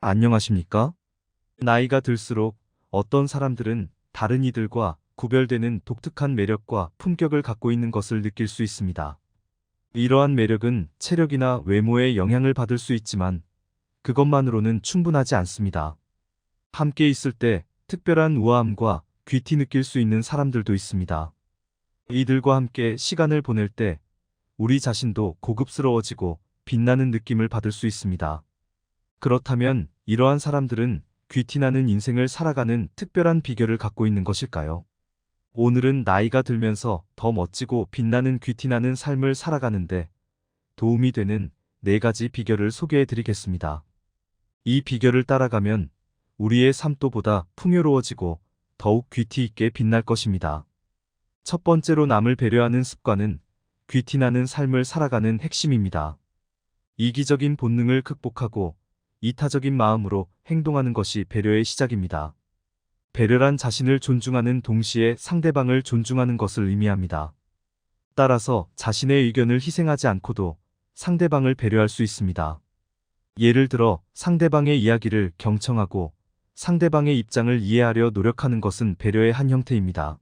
안녕하십니까? 나이가 들수록 어떤 사람들은 다른 이들과 구별되는 독특한 매력과 품격을 갖고 있는 것을 느낄 수 있습니다. 이러한 매력은 체력이나 외모에 영향을 받을 수 있지만 그것만으로는 충분하지 않습니다. 함께 있을 때 특별한 우아함과 귀티 느낄 수 있는 사람들도 있습니다. 이들과 함께 시간을 보낼 때 우리 자신도 고급스러워지고 빛나는 느낌을 받을 수 있습니다. 그렇다면 이러한 사람들은 귀티나는 인생을 살아가는 특별한 비결을 갖고 있는 것일까요? 오늘은 나이가 들면서 더 멋지고 빛나는 귀티나는 삶을 살아가는데 도움이 되는 4가지 비결을 소개해 드리겠습니다. 이 비결을 따라가면 우리의 삶도 보다 풍요로워지고 더욱 귀티 있게 빛날 것입니다. 첫 번째로 남을 배려하는 습관은 귀티나는 삶을 살아가는 핵심입니다. 이기적인 본능을 극복하고 이타적인 마음으로 행동하는 것이 배려의 시작입니다. 배려란 자신을 존중하는 동시에 상대방을 존중하는 것을 의미합니다. 따라서 자신의 의견을 희생하지 않고도 상대방을 배려할 수 있습니다. 예를 들어 상대방의 이야기를 경청하고 상대방의 입장을 이해하려 노력하는 것은 배려의 한 형태입니다.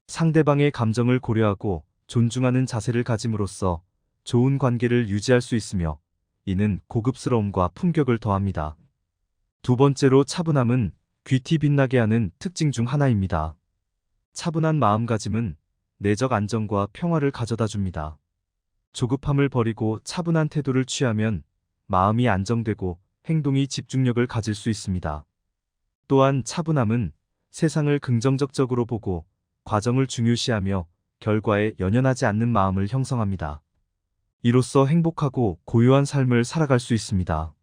상대방의 감정을 고려하고 존중하는 자세를 가짐으로써 좋은 관계를 유지할 수 있으며 이는 고급스러움과 품격을 더합니다. 두 번째로 차분함은 귀티 빛나게 하는 특징 중 하나입니다. 차분한 마음가짐은 내적 안정과 평화를 가져다 줍니다. 조급함을 버리고 차분한 태도를 취하면 마음이 안정되고 행동이 집중력을 가질 수 있습니다. 또한 차분함은 세상을 긍정적으로 보고 과정을 중요시하며 결과에 연연하지 않는 마음을 형성합니다. 이로써 행복하고 고요한 삶을 살아갈 수 있습니다.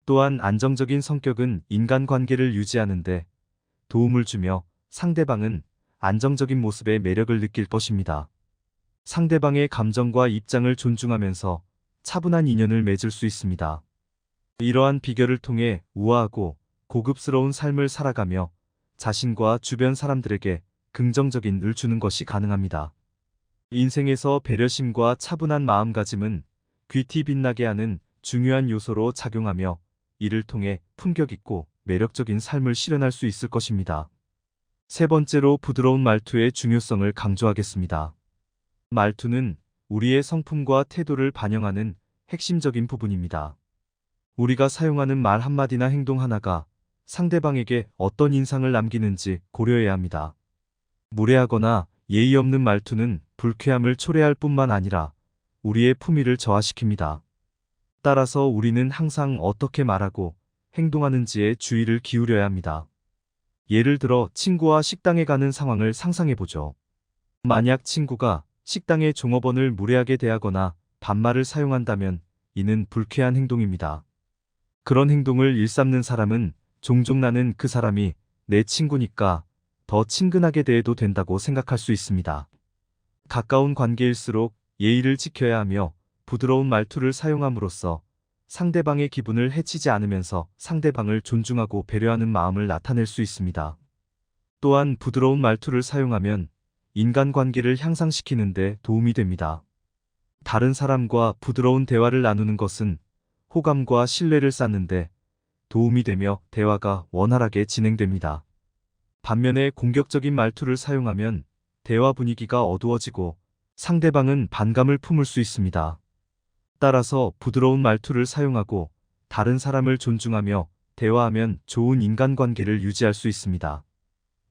또한 안정적인 성격은 인간관계를 유지하는 데 도움을 주며 상대방은 안정적인 모습의 매력을 느낄 것입니다. 상대방의 감정과 입장을 존중하면서 차분한 인연을 맺을 수 있습니다. 이러한 비결을 통해 우아하고 고급스러운 삶을 살아가며 자신과 주변 사람들에게 긍정적인 을 주는 것이 가능합니다. 인생에서 배려심과 차분한 마음가짐은 귀티 빛나게 하는 중요한 요소로 작용하며 이를 통해 품격 있고 매력적인 삶을 실현할 수 있을 것입니다. 세 번째로 부드러운 말투의 중요성을 강조하겠습니다. 말투는 우리의 성품과 태도를 반영하는 핵심적인 부분입니다. 우리가 사용하는 말 한마디나 행동 하나가 상대방에게 어떤 인상을 남기는지 고려해야 합니다. 무례하거나 예의 없는 말투는 불쾌함을 초래할 뿐만 아니라 우리의 품위를 저하시킵니다. 따라서 우리는 항상 어떻게 말하고 행동하는지에 주의를 기울여야 합니다. 예를 들어 친구와 식당에 가는 상황을 상상해보죠. 만약 친구가 식당의 종업원을 무례하게 대하거나 반말을 사용한다면 이는 불쾌한 행동입니다. 그런 행동을 일삼는 사람은 종종 나는 그 사람이 내 친구니까 더 친근하게 대해도 된다고 생각할 수 있습니다. 가까운 관계일수록 예의를 지켜야 하며 부드러운 말투를 사용함으로써 상대방의 기분을 해치지 않으면서 상대방을 존중하고 배려하는 마음을 나타낼 수 있습니다. 또한 부드러운 말투를 사용하면 인간관계를 향상시키는 데 도움이 됩니다. 다른 사람과 부드러운 대화를 나누는 것은 호감과 신뢰를 쌓는 데 도움이 되며 대화가 원활하게 진행됩니다. 반면에 공격적인 말투를 사용하면 대화 분위기가 어두워지고 상대방은 반감을 품을 수 있습니다. 따라서 부드러운 말투를 사용하고 다른 사람을 존중하며 대화하면 좋은 인간관계를 유지할 수 있습니다.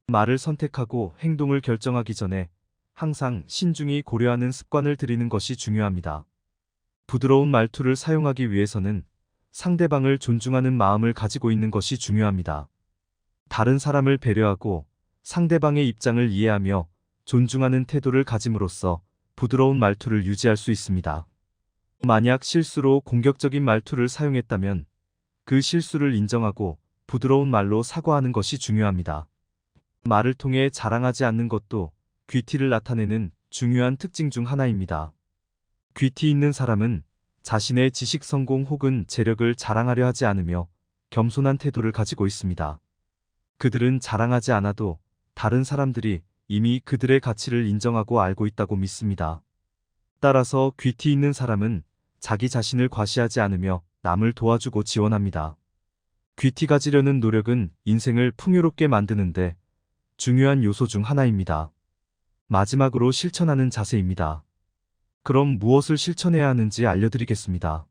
말을 선택하고 행동을 결정하기 전에 항상 신중히 고려하는 습관을 들이는 것이 중요합니다. 부드러운 말투를 사용하기 위해서는 상대방을 존중하는 마음을 가지고 있는 것이 중요합니다. 다른 사람을 배려하고 상대방의 입장을 이해하며 존중하는 태도를 가짐으로써 부드러운 말투를 유지할 수 있습니다. 만약 실수로 공격적인 말투를 사용했다면 그 실수를 인정하고 부드러운 말로 사과하는 것이 중요합니다. 말을 통해 자랑하지 않는 것도 귀티를 나타내는 중요한 특징 중 하나입니다. 귀티 있는 사람은 자신의 지식 성공 혹은 재력을 자랑하려 하지 않으며 겸손한 태도를 가지고 있습니다. 그들은 자랑하지 않아도 다른 사람들이 이미 그들의 가치를 인정하고 알고 있다고 믿습니다. 따라서 귀티 있는 사람은 자기 자신을 과시하지 않으며 남을 도와주고 지원합니다. 귀티 가지려는 노력은 인생을 풍요롭게 만드는데 중요한 요소 중 하나입니다. 마지막으로 실천하는 자세입니다. 그럼 무엇을 실천해야 하는지 알려드리겠습니다.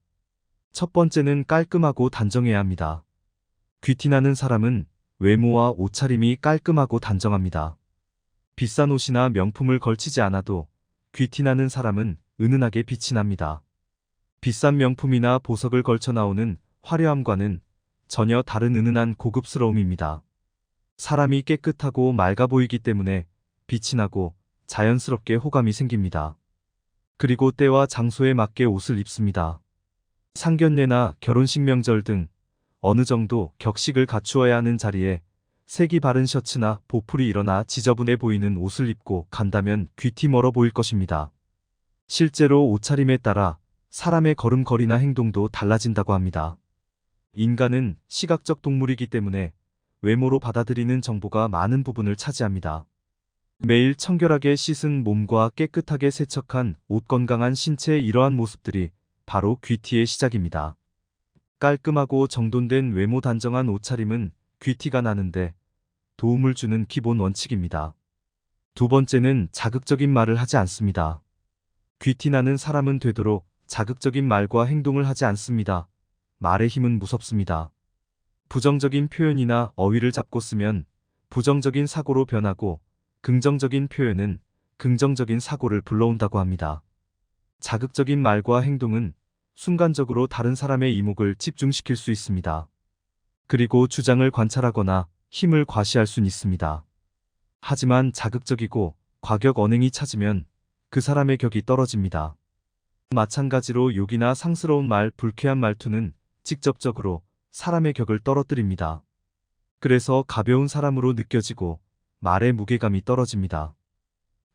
첫 번째는 깔끔하고 단정해야 합니다. 귀티나는 사람은 외모와 옷차림이 깔끔하고 단정합니다. 비싼 옷이나 명품을 걸치지 않아도 귀티나는 사람은 은은하게 빛이 납니다. 비싼 명품이나 보석을 걸쳐 나오는 화려함과는 전혀 다른 은은한 고급스러움입니다. 사람이 깨끗하고 맑아 보이기 때문에 빛이 나고 자연스럽게 호감이 생깁니다. 그리고 때와 장소에 맞게 옷을 입습니다. 상견례나 결혼식 명절 등 어느 정도 격식을 갖추어야 하는 자리에 색이 바른 셔츠나 보풀이 일어나 지저분해 보이는 옷을 입고 간다면 귀티 멀어 보일 것입니다. 실제로 옷차림에 따라 사람의 걸음걸이나 행동도 달라진다고 합니다. 인간은 시각적 동물이기 때문에 외모로 받아들이는 정보가 많은 부분을 차지합니다. 매일 청결하게 씻은 몸과 깨끗하게 세척한 옷, 건강한 신체의 이러한 모습들이 바로 귀티의 시작입니다. 깔끔하고 정돈된 외모, 단정한 옷차림은 귀티가 나는데 도움을 주는 기본 원칙입니다. 두 번째는 자극적인 말을 하지 않습니다. 귀티 나는 사람은 되도록 자극적인 말과 행동을 하지 않습니다. 말의 힘은 무섭습니다. 부정적인 표현이나 어휘를 잡고 쓰면 부정적인 사고로 변하고 긍정적인 표현은 긍정적인 사고를 불러온다고 합니다. 자극적인 말과 행동은 순간적으로 다른 사람의 이목을 집중시킬 수 있습니다. 그리고 주장을 관찰하거나 힘을 과시할 수는 있습니다. 하지만 자극적이고 과격 언행이 찾으면 그 사람의 격이 떨어집니다. 마찬가지로 욕이나 상스러운 말, 불쾌한 말투는 직접적으로 사람의 격을 떨어뜨립니다. 그래서 가벼운 사람으로 느껴지고 말의 무게감이 떨어집니다.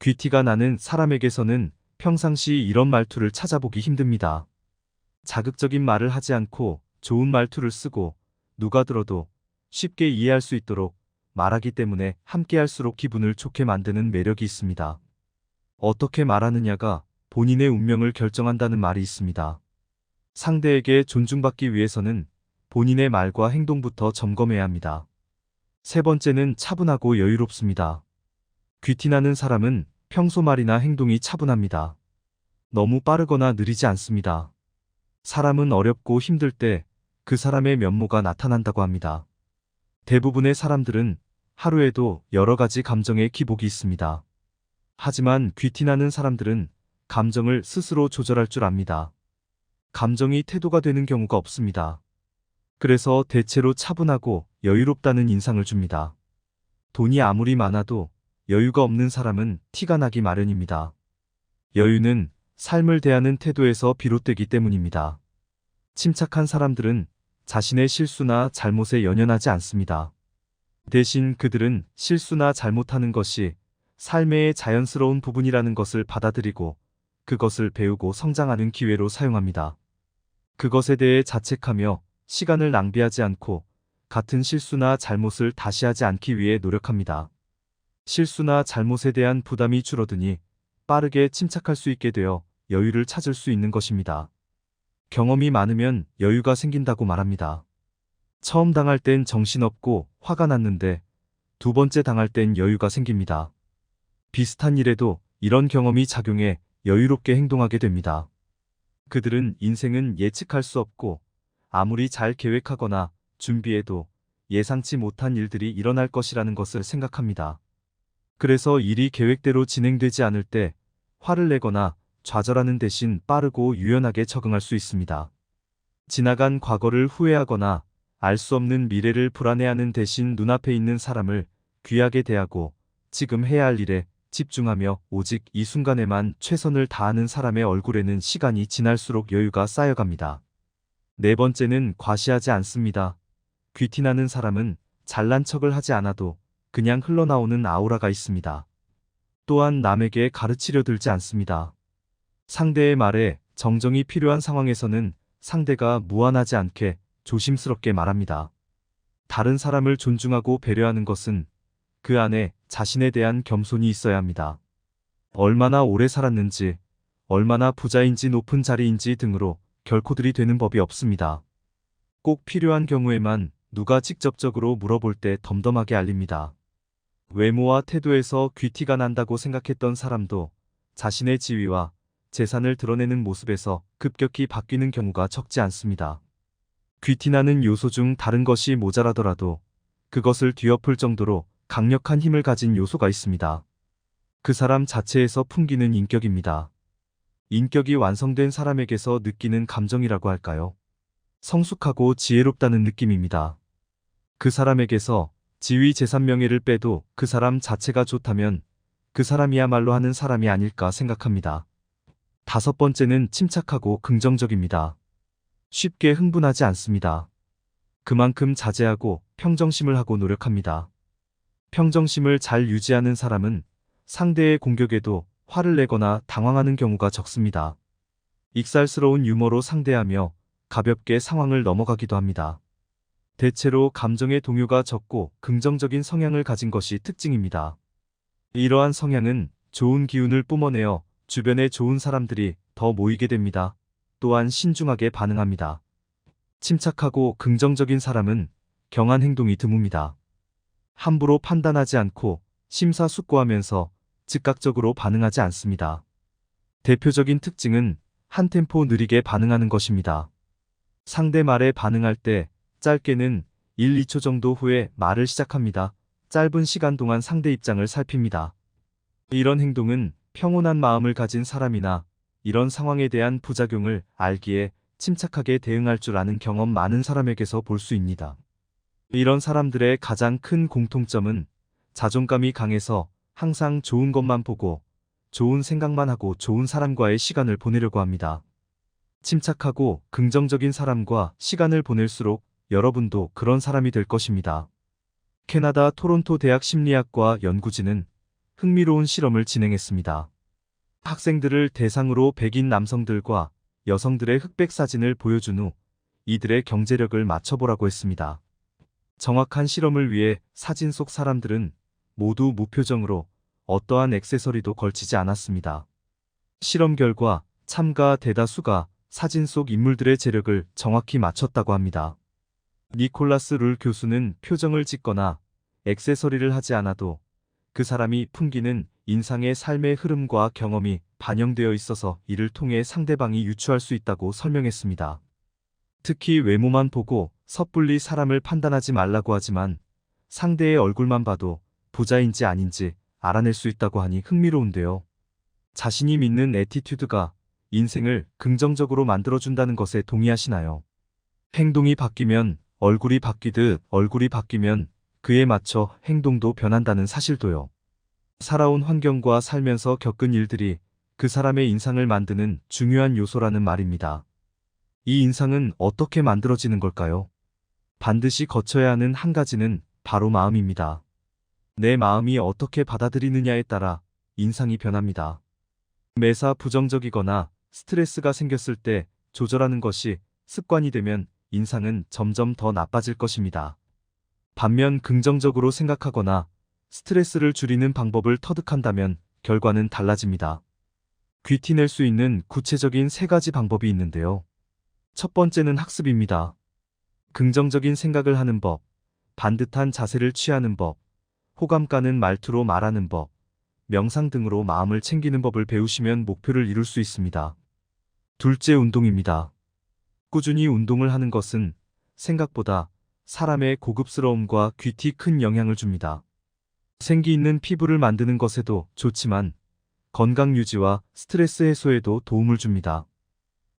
귀티가 나는 사람에게서는 평상시 이런 말투를 찾아보기 힘듭니다. 자극적인 말을 하지 않고 좋은 말투를 쓰고 누가 들어도 쉽게 이해할 수 있도록 말하기 때문에 함께할수록 기분을 좋게 만드는 매력이 있습니다. 어떻게 말하느냐가 본인의 운명을 결정한다는 말이 있습니다. 상대에게 존중받기 위해서는 본인의 말과 행동부터 점검해야 합니다. 세 번째는 차분하고 여유롭습니다. 귀티나는 사람은 평소 말이나 행동이 차분합니다. 너무 빠르거나 느리지 않습니다. 사람은 어렵고 힘들 때 그 사람의 면모가 나타난다고 합니다. 대부분의 사람들은 하루에도 여러 가지 감정의 기복이 있습니다. 하지만 귀티나는 사람들은 감정을 스스로 조절할 줄 압니다. 감정이 태도가 되는 경우가 없습니다. 그래서 대체로 차분하고 여유롭다는 인상을 줍니다. 돈이 아무리 많아도 여유가 없는 사람은 티가 나기 마련입니다. 여유는 삶을 대하는 태도에서 비롯되기 때문입니다. 침착한 사람들은 자신의 실수나 잘못에 연연하지 않습니다. 대신 그들은 실수나 잘못하는 것이 삶의 자연스러운 부분이라는 것을 받아들이고 그것을 배우고 성장하는 기회로 사용합니다. 그것에 대해 자책하며 시간을 낭비하지 않고 같은 실수나 잘못을 다시 하지 않기 위해 노력합니다. 실수나 잘못에 대한 부담이 줄어드니 빠르게 침착할 수 있게 되어 여유를 찾을 수 있는 것입니다. 경험이 많으면 여유가 생긴다고 말합니다. 처음 당할 땐 정신없고 화가 났는데 두 번째 당할 땐 여유가 생깁니다. 비슷한 일에도 이런 경험이 작용해 여유롭게 행동하게 됩니다. 그들은 인생은 예측할 수 없고 아무리 잘 계획하거나 준비해도 예상치 못한 일들이 일어날 것이라는 것을 생각합니다. 그래서 일이 계획대로 진행되지 않을 때 화를 내거나 좌절하는 대신 빠르고 유연하게 적응할 수 있습니다. 지나간 과거를 후회하거나 알 수 없는 미래를 불안해하는 대신 눈앞에 있는 사람을 귀하게 대하고 지금 해야 할 일에 집중하며 오직 이 순간에만 최선을 다하는 사람의 얼굴에는 시간이 지날수록 여유가 쌓여갑니다. 네 번째는 과시하지 않습니다. 귀티나는 사람은 잘난 척을 하지 않아도 그냥 흘러나오는 아우라가 있습니다. 또한 남에게 가르치려 들지 않습니다. 상대의 말에 정정이 필요한 상황에서는 상대가 무안하지 않게 조심스럽게 말합니다. 다른 사람을 존중하고 배려하는 것은 그 안에 자신에 대한 겸손이 있어야 합니다. 얼마나 오래 살았는지, 얼마나 부자인지 높은 자리인지 등으로 결코 들이되는 법이 없습니다. 꼭 필요한 경우에만 누가 직접적으로 물어볼 때 덤덤하게 알립니다. 외모와 태도에서 귀티가 난다고 생각했던 사람도 자신의 지위와 재산을 드러내는 모습에서 급격히 바뀌는 경우가 적지 않습니다. 귀티나는 요소 중 다른 것이 모자라더라도 그것을 뒤엎을 정도로 강력한 힘을 가진 요소가 있습니다. 그 사람 자체에서 풍기는 인격입니다. 인격이 완성된 사람에게서 느끼는 감정이라고 할까요? 성숙하고 지혜롭다는 느낌입니다. 그 사람에게서 지위, 재산, 명예를 빼도 그 사람 자체가 좋다면 그 사람이야말로 하는 사람이 아닐까 생각합니다. 다섯 번째는 침착하고 긍정적입니다. 쉽게 흥분하지 않습니다. 그만큼 자제하고 평정심을 하고 노력합니다. 평정심을 잘 유지하는 사람은 상대의 공격에도 화를 내거나 당황하는 경우가 적습니다. 익살스러운 유머로 상대하며 가볍게 상황을 넘어가기도 합니다. 대체로 감정의 동요가 적고 긍정적인 성향을 가진 것이 특징입니다. 이러한 성향은 좋은 기운을 뿜어내어 주변에 좋은 사람들이 더 모이게 됩니다. 또한 신중하게 반응합니다. 침착하고 긍정적인 사람은 경한 행동이 드뭅니다. 함부로 판단하지 않고 심사숙고하면서 즉각적으로 반응하지 않습니다. 대표적인 특징은 한 템포 느리게 반응하는 것입니다. 상대 말에 반응할 때 짧게는 1, 2초 정도 후에 말을 시작합니다. 짧은 시간 동안 상대 입장을 살핍니다. 이런 행동은 평온한 마음을 가진 사람이나 이런 상황에 대한 부작용을 알기에 침착하게 대응할 줄 아는 경험 많은 사람에게서 볼 수 있습니다. 이런 사람들의 가장 큰 공통점은 자존감이 강해서 항상 좋은 것만 보고 좋은 생각만 하고 좋은 사람과의 시간을 보내려고 합니다. 침착하고 긍정적인 사람과 시간을 보낼수록 여러분도 그런 사람이 될 것입니다. 캐나다 토론토 대학 심리학과 연구진은 흥미로운 실험을 진행했습니다. 학생들을 대상으로 백인 남성들과 여성들의 흑백 사진을 보여준 후 이들의 경제력을 맞춰보라고 했습니다. 정확한 실험을 위해 사진 속 사람들은 모두 무표정으로 어떠한 액세서리도 걸치지 않았습니다. 실험 결과 참가 대다수가 사진 속 인물들의 재력을 정확히 맞췄다고 합니다. 니콜라스 룰 교수는 표정을 짓거나 액세서리를 하지 않아도 그 사람이 풍기는 인상의 삶의 흐름과 경험이 반영되어 있어서 이를 통해 상대방이 유추할 수 있다고 설명했습니다. 특히 외모만 보고 섣불리 사람을 판단하지 말라고 하지만 상대의 얼굴만 봐도 부자인지 아닌지 알아낼 수 있다고 하니 흥미로운데요. 자신이 믿는 애티튜드가 인생을 긍정적으로 만들어준다는 것에 동의하시나요? 행동이 바뀌면 얼굴이 바뀌듯 얼굴이 바뀌면 그에 맞춰 행동도 변한다는 사실도요. 살아온 환경과 살면서 겪은 일들이 그 사람의 인상을 만드는 중요한 요소라는 말입니다. 이 인상은 어떻게 만들어지는 걸까요? 반드시 거쳐야 하는 한 가지는 바로 마음입니다. 내 마음이 어떻게 받아들이느냐에 따라 인상이 변합니다. 매사 부정적이거나 스트레스가 생겼을 때 조절하는 것이 습관이 되면 인상은 점점 더 나빠질 것입니다. 반면 긍정적으로 생각하거나 스트레스를 줄이는 방법을 터득한다면 결과는 달라집니다. 귀티낼 수 있는 구체적인 3가지 방법이 있는데요. 첫 번째는 학습입니다. 긍정적인 생각을 하는 법, 반듯한 자세를 취하는 법, 호감 가는 말투로 말하는 법, 명상 등으로 마음을 챙기는 법을 배우시면 목표를 이룰 수 있습니다. 둘째, 운동입니다. 꾸준히 운동을 하는 것은 생각보다 사람의 고급스러움과 귀티 큰 영향을 줍니다. 생기 있는 피부를 만드는 것에도 좋지만 건강 유지와 스트레스 해소에도 도움을 줍니다.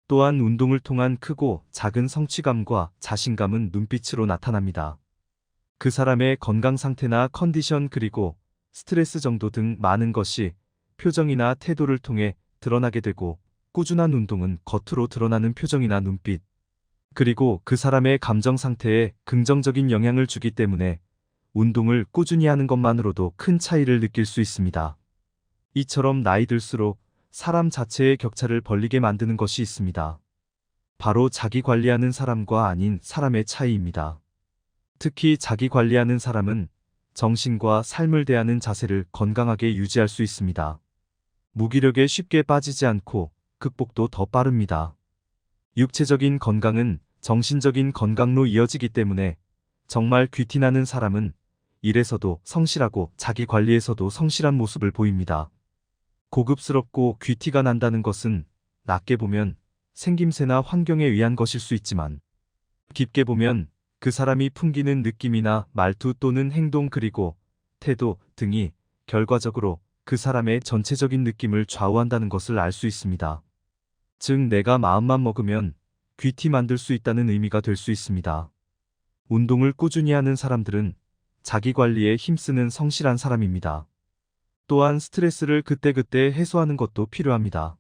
또한 운동을 통한 크고 작은 성취감과 자신감은 눈빛으로 나타납니다. 그 사람의 건강 상태나 컨디션 그리고 스트레스 정도 등 많은 것이 표정이나 태도를 통해 드러나게 되고 꾸준한 운동은 겉으로 드러나는 표정이나 눈빛, 그리고 그 사람의 감정 상태에 긍정적인 영향을 주기 때문에 운동을 꾸준히 하는 것만으로도 큰 차이를 느낄 수 있습니다. 이처럼 나이 들수록 사람 자체의 격차를 벌리게 만드는 것이 있습니다. 바로 자기 관리하는 사람과 아닌 사람의 차이입니다. 특히 자기 관리하는 사람은 정신과 삶을 대하는 자세를 건강하게 유지할 수 있습니다. 무기력에 쉽게 빠지지 않고 극복도 더 빠릅니다. 육체적인 건강은 정신적인 건강로 이어지기 때문에 정말 귀티나는 사람은 일에서도 성실하고 자기 관리에서도 성실한 모습을 보입니다. 고급스럽고 귀티가 난다는 것은 낮게 보면 생김새나 환경에 의한 것일 수 있지만 깊게 보면 그 사람이 풍기는 느낌이나 말투 또는 행동 그리고 태도 등이 결과적으로 그 사람의 전체적인 느낌을 좌우한다는 것을 알 수 있습니다. 즉 내가 마음만 먹으면 귀티 만들 수 있다는 의미가 될 수 있습니다. 운동을 꾸준히 하는 사람들은 자기 관리에 힘쓰는 성실한 사람입니다. 또한 스트레스를 그때그때 해소하는 것도 필요합니다.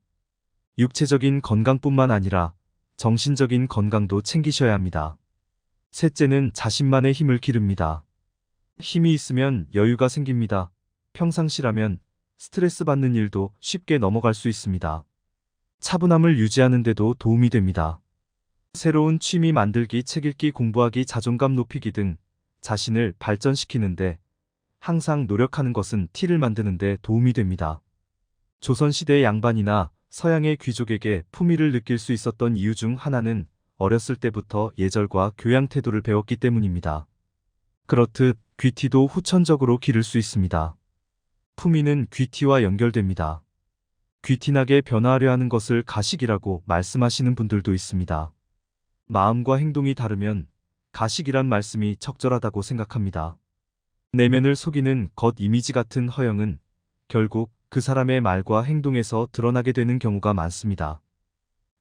육체적인 건강뿐만 아니라 정신적인 건강도 챙기셔야 합니다. 셋째는 자신만의 힘을 기릅니다. 힘이 있으면 여유가 생깁니다. 평상시라면 스트레스 받는 일도 쉽게 넘어갈 수 있습니다. 차분함을 유지하는 데도 도움이 됩니다. 새로운 취미 만들기, 책 읽기, 공부하기, 자존감 높이기 등 자신을 발전시키는데 항상 노력하는 것은 티를 만드는 데 도움이 됩니다. 조선시대의 양반이나 서양의 귀족에게 품위를 느낄 수 있었던 이유 중 하나는 어렸을 때부터 예절과 교양 태도를 배웠기 때문입니다. 그렇듯 귀티도 후천적으로 기를 수 있습니다. 품위는 귀티와 연결됩니다. 귀티나게 변화하려 하는 것을 가식이라고 말씀하시는 분들도 있습니다. 마음과 행동이 다르면 가식이란 말씀이 적절하다고 생각합니다. 내면을 속이는 겉 이미지 같은 허영은 결국 그 사람의 말과 행동에서 드러나게 되는 경우가 많습니다.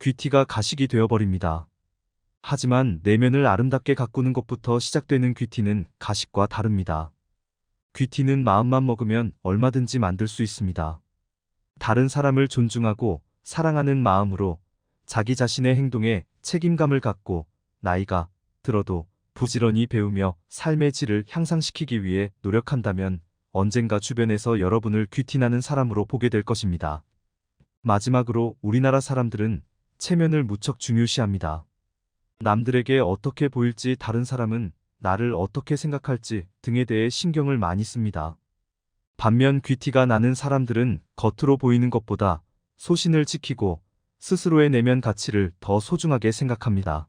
귀티가 가식이 되어버립니다. 하지만 내면을 아름답게 가꾸는 것부터 시작되는 귀티는 가식과 다릅니다. 귀티는 마음만 먹으면 얼마든지 만들 수 있습니다. 다른 사람을 존중하고 사랑하는 마음으로 자기 자신의 행동에 책임감을 갖고 나이가 들어도 부지런히 배우며 삶의 질을 향상시키기 위해 노력한다면 언젠가 주변에서 여러분을 귀티나는 사람으로 보게 될 것입니다. 마지막으로 우리나라 사람들은 체면을 무척 중요시합니다. 남들에게 어떻게 보일지, 다른 사람은 나를 어떻게 생각할지 등에 대해 신경을 많이 씁니다. 반면 귀티가 나는 사람들은 겉으로 보이는 것보다 소신을 지키고 스스로의 내면 가치를 더 소중하게 생각합니다.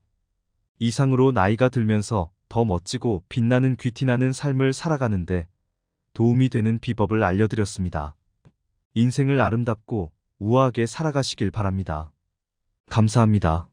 이상으로 나이가 들면서 더 멋지고 빛나는 귀티나는 삶을 살아가는데 도움이 되는 비법을 알려드렸습니다. 인생을 아름답고 우아하게 살아가시길 바랍니다. 감사합니다.